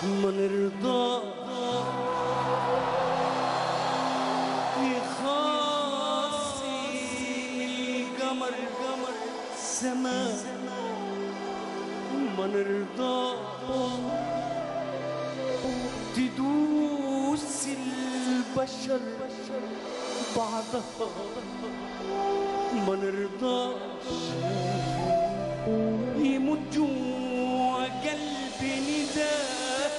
ما نرضى يخاصي القمر سما، ما نرضى تدوس البشر بعضها، ما نرضاش يموت جوا قلبي نداء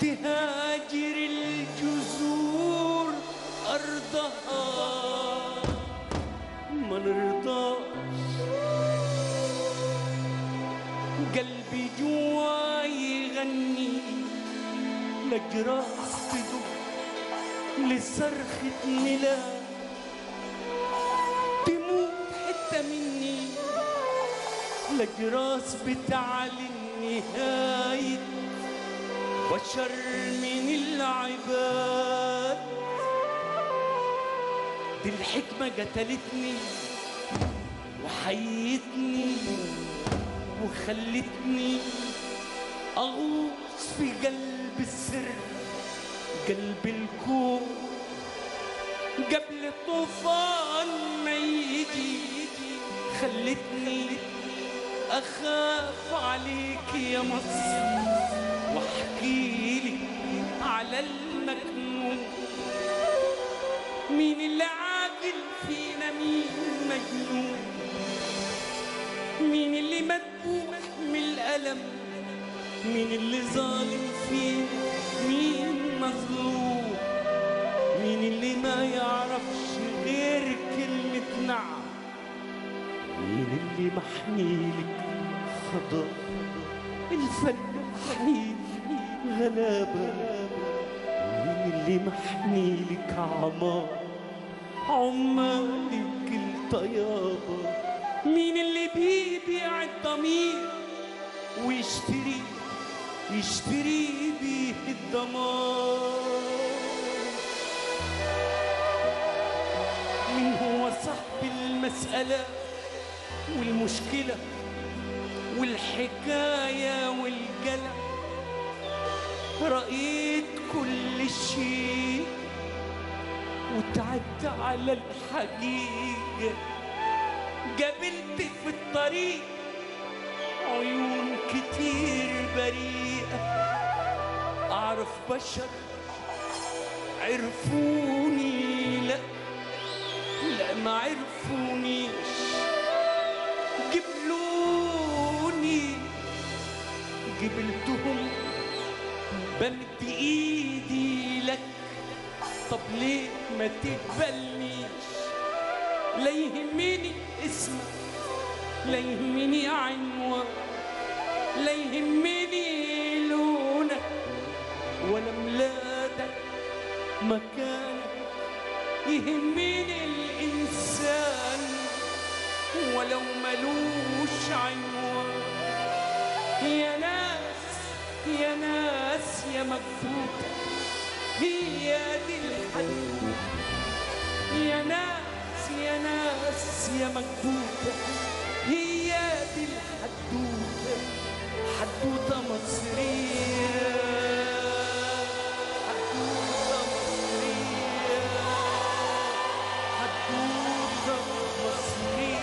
تهاجر الجذور أرضها، ما نرضاش قلبي جوا يغني لجراح تدق لصرخة نداء تموت حتة مني لجراس بتعلن نهاية بشر من العباد. دي الحكمة قتلتني وحيتني وخلتني أغوص في قلب السر، قلب الكون قبل طوفان ما يجي، خلتني أخاف عليك يا مصر واحكيلك على المجنون. مين اللي عاقل فينا مين مجنون، مين اللي مدبوح من الألم، مين اللي ظالم فينا مين مظلوم، مين اللي ما يعرفش غير كلمة نعم، مين اللي محميلك خضر الفلاحين غلابة، مين اللي محميلك عمار عمالك الطيابة، مين اللي بيبيع الضمير ويشتري بيه الدمار، مين هو صاحب المسألة والمشكلة والحكاية والجلع، رأيت كل شيء وتعدى على الحقيقة، قابلت في الطريق عيون كتير بريئة، أعرف بشر عرفوني لا ما عرفونيش، قبلتهم بمد ايدي لك، طب ليه ما تقبلنيش؟ لا يهمني اسمك، لا يهمني عنوانك، لا يهمني لونك ولا ميلادك مكانك، يهمني الإنسان ولو ملوش عنوان. يا ناس يا مكفوتة هي دي الحدوتة، يا ناس يا مكفوتة هي دي الحدوتة، حدوتة مصرية، حدوتة مصرية، حدوتة مصرية.